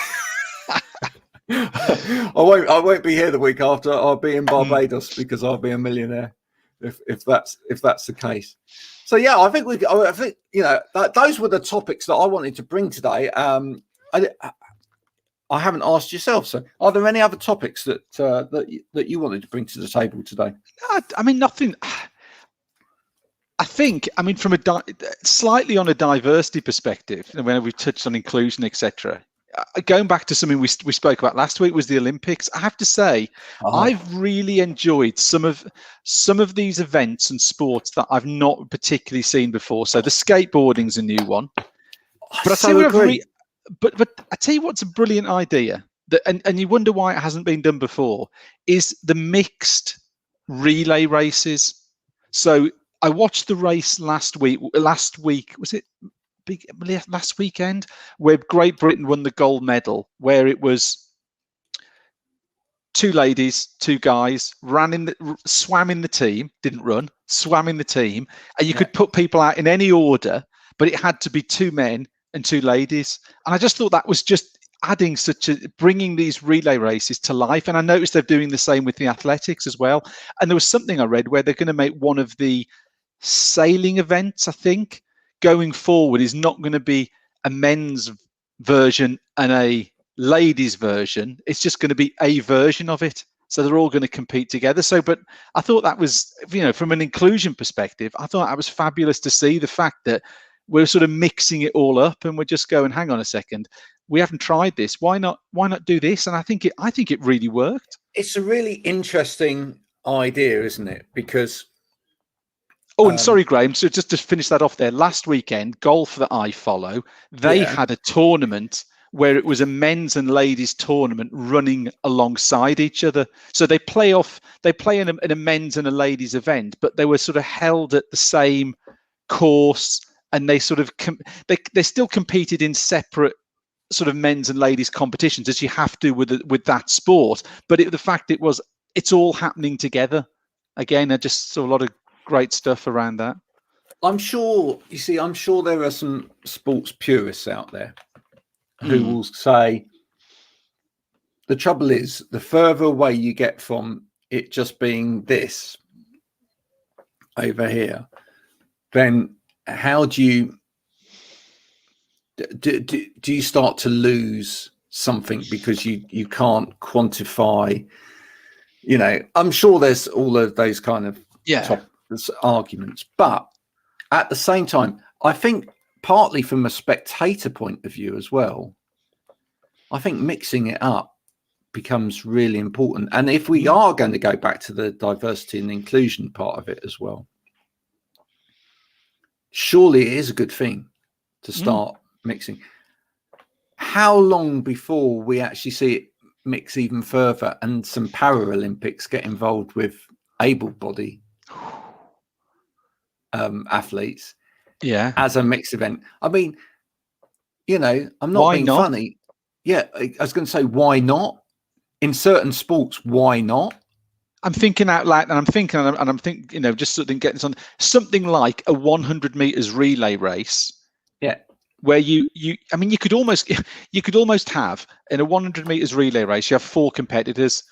I won't be here the week after. I'll be in Barbados because I'll be a millionaire if that's the case. So yeah, I think those were the topics that I wanted to bring today. I haven't asked yourself. So, are there any other topics that you wanted to bring to the table today? I mean, nothing. I think, I mean, from slightly on a diversity perspective, when we've touched on inclusion, etc. Going back to something we spoke about last week was the Olympics. I have to say, I've really enjoyed some of these events and sports that I've not particularly seen before. So the skateboarding's a new one. But I tell you what's a brilliant idea, and you wonder why it hasn't been done before, is the mixed relay races. So I watched the race last week, was it last weekend, where Great Britain won the gold medal, where it was 2 ladies, 2 guys, swam in the team, didn't run, swam in the team, and you could put people out in any order, but it had to be 2 men and 2 ladies. And I just thought that was just adding bringing these relay races to life. And I noticed they're doing the same with the athletics as well. And there was something I read where they're going to make one of the sailing events, I think, going forward is not going to be a men's version and a ladies version. It's just going to be a version of it. So they're all going to compete together. But I thought that was, from an inclusion perspective, I thought that was fabulous to see the fact that we're sort of mixing it all up and we're just going, hang on a second, we haven't tried this. Why not do this? And I think it really worked. It's a really interesting idea, isn't it? Because and sorry, Graham. So just to finish that off there, last weekend, golf that I follow, they had a tournament where it was a men's and ladies tournament running alongside each other. So they play in a men's and a ladies event, but they were sort of held at the same course, and they sort of they still competed in separate sort of men's and ladies competitions, as you have to with that sport. But the fact it's all happening together. Again, I just saw a lot of great stuff around that. I'm sure there are some sports purists out there who will say the trouble is the further away you get from it just being this over here, then how do you start to lose something because you can't quantify? I'm sure there's all of those kind of arguments, but at the same time, I think partly from a spectator point of view as well, I think mixing it up becomes really important. And if we are going to go back to the diversity and inclusion part of it as well, surely it is a good thing to start mixing. How long before we actually see it mix even further and some Paralympics get involved with able-bodied athletes as a mixed event? I mean, I'm not being funny. Yeah, I was going to say, why not? In certain sports, why not? I'm thinking out loud, and I'm thinking, just sort of getting this on something like a 100 meters relay race. Yeah, where you could almost have in a 100 meters relay race, you have 4 competitors,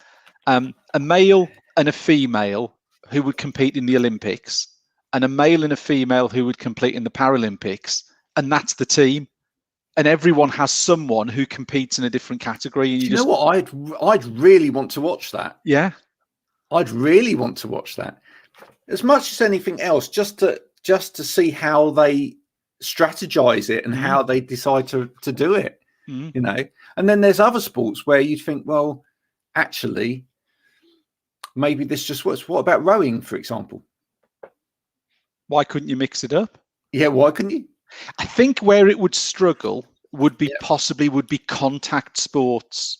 a male and a female who would compete in the Olympics, and a male and a female who would compete in the Paralympics, and that's the team. And everyone has someone who competes in a different category. And you know what? I'd really want to watch that. Yeah, I'd really want to watch that as much as anything else, just to see how they strategize it and how they decide to do it. And then there's other sports where you'd think, well, actually, maybe this just works. What about rowing, for example? Why couldn't you mix it up? Yeah, why couldn't you? I think where it would struggle would be contact sports.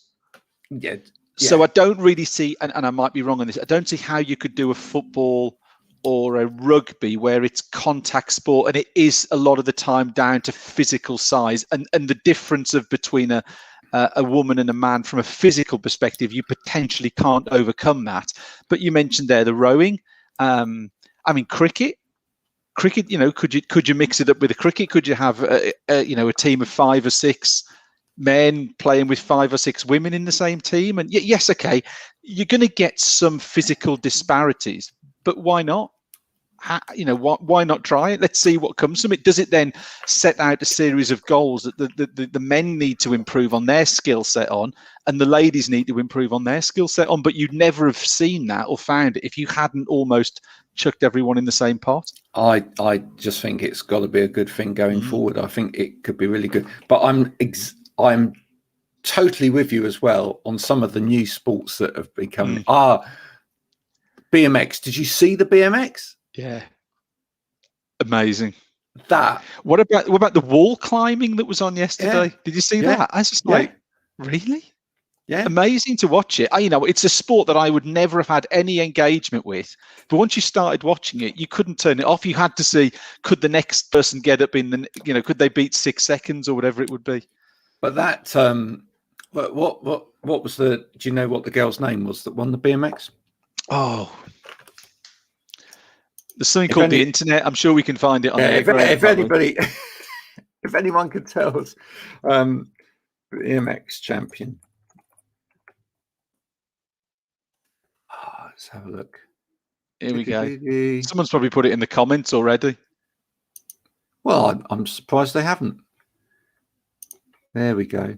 Yeah. So I don't really see, and I might be wrong on this, I don't see how you could do a football or a rugby where it's contact sport, and it is a lot of the time down to physical size and the difference between a woman and a man from a physical perspective. You potentially can't overcome that. But you mentioned there the rowing. Cricket, could you mix it up with a cricket? Could you have a team of 5 or 6 men playing with 5 or 6 women in the same team? And yes, okay, you're going to get some physical disparities, but why not? Why not try it? Let's see what comes from it. Does it then set out a series of goals that the men need to improve on their skill set on, and the ladies need to improve on their skill set on? But you'd never have seen that or found it if you hadn't almost chucked everyone in the same pot. I just think it's got to be a good thing going forward. I think it could be really good. But I'm totally with you as well on some of the new sports that have become BMX. Did you see the BMX? Yeah, amazing. That. What about the wall climbing that was on yesterday? Yeah. Did you see that? I was just like, really? Yeah, amazing to watch it. It's a sport that I would never have had any engagement with, but once you started watching it, you couldn't turn it off. You had to see, could the next person get up in the, could they beat 6 seconds or whatever it would be? But that, what was do you know what the girl's name was that won the BMX? Oh, there's something called the internet. I'm sure we can find it on there. If anybody, if anyone could tell us, BMX champion. Let's have a look. Here we go. Someone's probably put it in the comments already. Well, I'm surprised they haven't. There we go.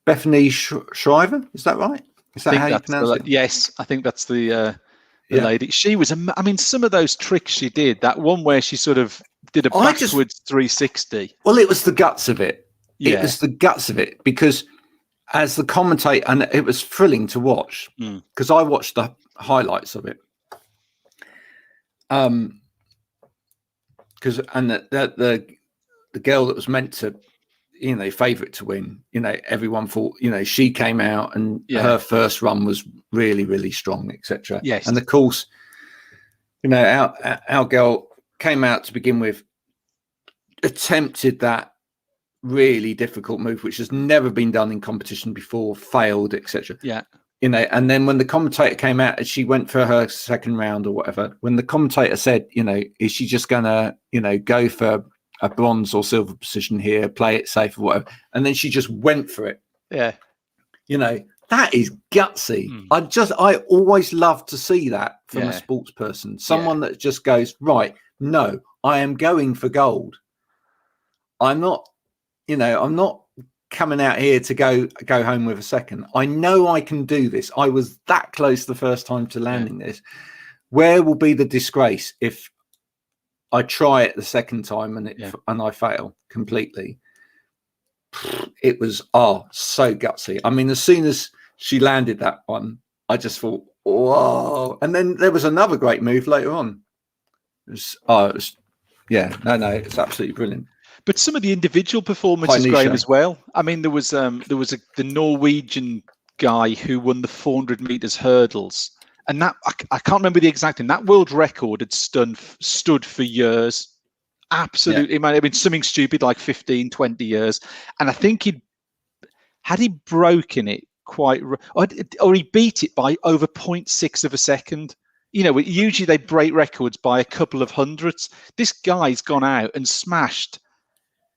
Bethany Shriver, is that right? Is that how you pronounce it? Yes, I think that's the lady. She was, some of those tricks she did, that one where she sort of did a backwards 360. Well, it was the guts of it. Yeah. It was the guts of it, because as the commentator, and it was thrilling to watch, because I watched the highlights of it. Because the girl that was meant to, favourite to win, everyone thought, she came out and her first run was really, really strong, etc. Yes. And of course, our girl came out to begin with, attempted that really difficult move, which has never been done in competition before, failed, etc. Yeah. And then when the commentator came out and she went for her second round or whatever, when the commentator said, is she just gonna, go for a bronze or silver position here, play it safe or whatever, and then she just went for it. Yeah. That is gutsy. I always love to see that from a sports person, someone that just goes, right, no, I am going for gold. I'm not coming out here to go home with a second. I know I can do this. I was that close the first time to landing this. Where will be the disgrace if I try it the second time and I fail completely? It was so gutsy. As soon as she landed that one, I just thought, whoa. And then there was another great move later on. It's absolutely brilliant. But some of the individual performances, Graham, as well. There was the Norwegian guy who won the 400 meters hurdles, and that I can't remember the exact thing. That world record had stood for years. Absolutely, it might have been something stupid like 15, 20 years, and I think he broken it or he beat it by over 0.6 of a second. Usually they break records by a couple of hundredths. This guy's gone out and smashed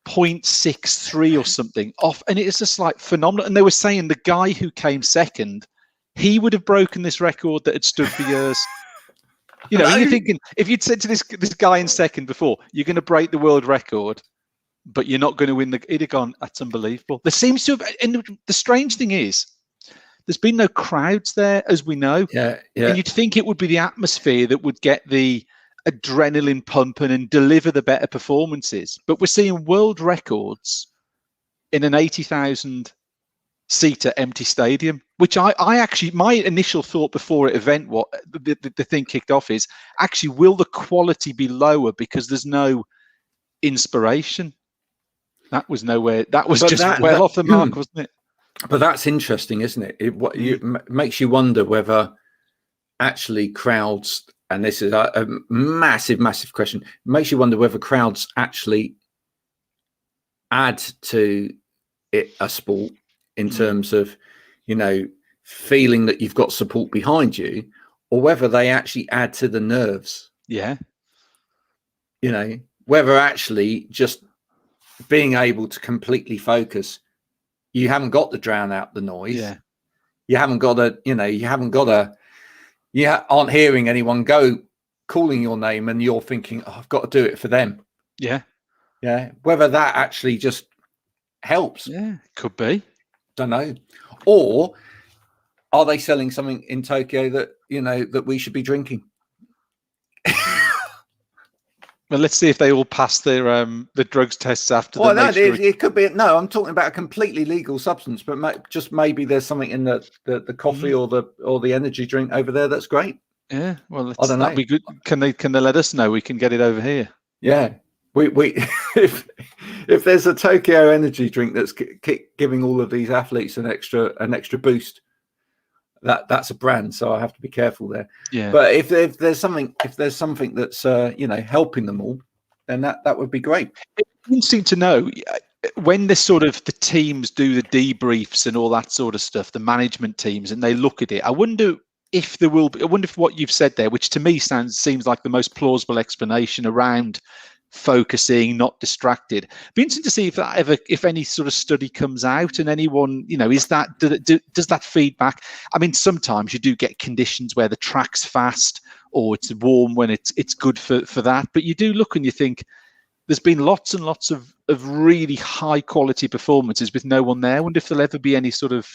0.63 or something off, and it is just like phenomenal. And they were saying the guy who came second, he would have broken this record that had stood for years. You're thinking, if you'd said to this guy in second before, you're going to break the world record, but you're not going to win he'd have gone, that's unbelievable. There seems to have, and the strange thing is, there's been no crowds there, as we know. Yeah. And you'd think it would be the atmosphere that would get the adrenaline pumping and deliver the better performances. But we're seeing world records in an 80,000 seater empty stadium, which I actually, my initial thought before the event, what the thing kicked off is, actually, will the quality be lower because there's no inspiration? That was nowhere. That was off the mark, wasn't it? But that's interesting, isn't it? It makes you wonder whether actually crowds, and this is a massive, massive question, it makes you wonder whether crowds actually add to it a sport in terms of, feeling that you've got support behind you, or whether they actually add to the nerves. Yeah. Whether actually just being able to completely focus, you haven't got to drown out the noise. Yeah. You aren't hearing anyone go calling your name and you're thinking, oh, I've got to do it for them. Yeah. Yeah. Whether that actually just helps. Yeah. Could be. Don't know. Or are they selling something in Tokyo that, that we should be drinking? Well, let's see if they all pass their the drugs tests after. Well, no, it could be. No, I'm talking about a completely legal substance, but just maybe there's something in the coffee or the energy drink over there that's great. Yeah, well, I don't know. That'd be good. Can they let us know? We can get it over here. Yeah, we if there's a Tokyo energy drink that's giving all of these athletes an extra boost, that's a brand, so I have to be careful there. Yeah. But if there's something that's helping them all, then that would be great. It's interesting to know when the teams do the debriefs and all that sort of stuff, the management teams, and they look at it. I wonder if there will be. I wonder if what you've said there, which to me seems like the most plausible explanation around focusing, not distracted. Be interesting to see if any sort of study comes out and anyone, does that feedback? I mean, sometimes you do get conditions where the track's fast or it's warm when it's good for that. But you do look and you think there's been lots and lots of really high quality performances with no one there. I wonder if there'll ever be any sort of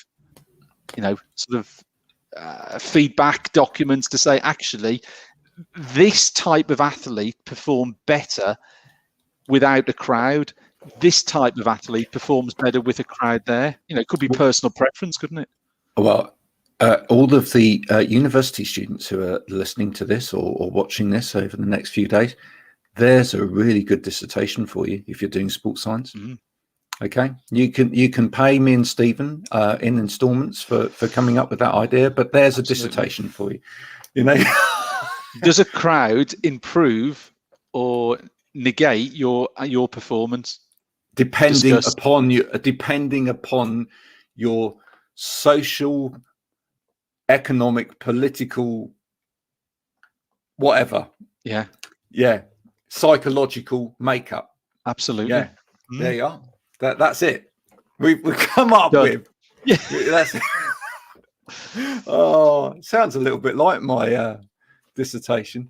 feedback documents to say, actually, this type of athlete performed better without a crowd. This type of athlete performs better with a crowd there. It could be personal preference, couldn't it? Well, all of the university students who are listening to this or watching this over the next few days, there's a really good dissertation for you if you're doing sports science. Mm-hmm. Okay, you can pay me and Stephen in installments for coming up with that idea, but there's Absolutely. A dissertation for you. Does a crowd improve or negate your performance? Depending upon your social, economic, political, whatever. Yeah. Psychological makeup. Absolutely. Yeah. There you are. That's it. We've come up with. Yeah. That's. Oh, it sounds a little bit like my dissertation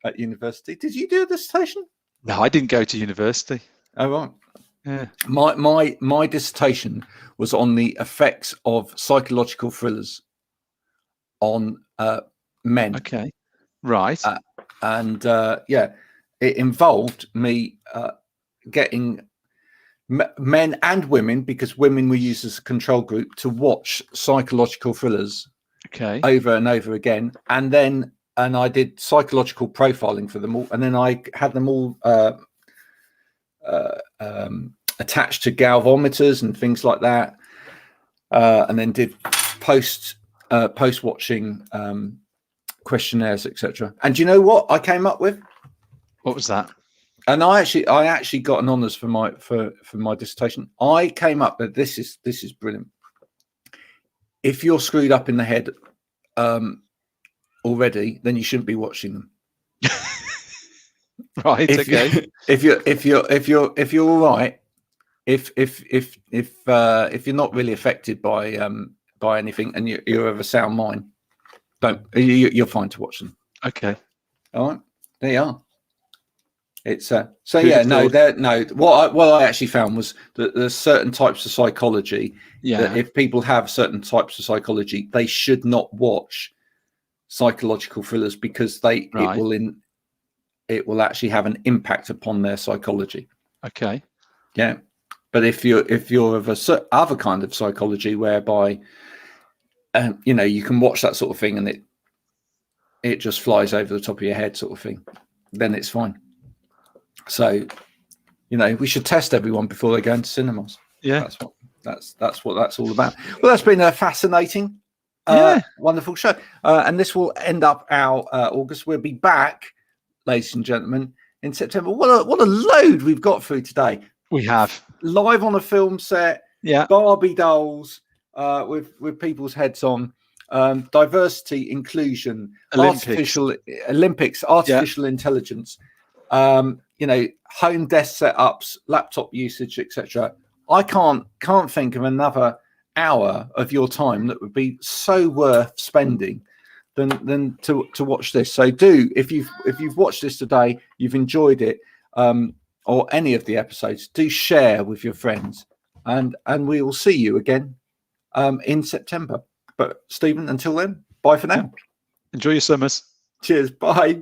at university. Did you do a dissertation? No, I didn't go to university. Oh, right. Yeah. My dissertation was on the effects of psychological thrillers on men. Okay. Right. It involved me getting men and women, because women were used as a control group, to watch psychological thrillers over and over again, and I did psychological profiling for them all, and then I had them all attached to galvanometers and things like that, and then did post watching questionnaires, etc. And do you know what I came up with? What was that? And I actually got an honours for my dissertation. I came up with this is brilliant. If you're screwed up in the head already, then you shouldn't be watching them. Right. If you're all right, if you're not really affected by anything, and you're of a sound mind, you're fine to watch them. Okay. All right. There you are. It's What I actually found was that there's certain types of psychology that if people have certain types of psychology, they should not watch psychological thrillers, because it will actually have an impact upon their psychology. Okay. Yeah. But if you're of a other kind of psychology whereby you can watch that sort of thing and it just flies over the top of your head, sort of thing, then it's fine. So, we should test everyone before they go into cinemas. Yeah, that's what that's all about. Well, that's been a fascinating, wonderful show, and this will end up our August. We'll be back, ladies and gentlemen, in September. What a load we've got through today. We have live on a film set. Yeah, Barbie dolls with people's heads on. Diversity, inclusion, artificial intelligence. Home desk setups, laptop usage, etc. I can't think of another hour of your time that would be so worth spending than to watch this. So do, if you've watched this today, you've enjoyed it, or any of the episodes, do share with your friends, and we will see you again in September. But Stephen, until then, bye for now. Enjoy your summers. Cheers. Bye.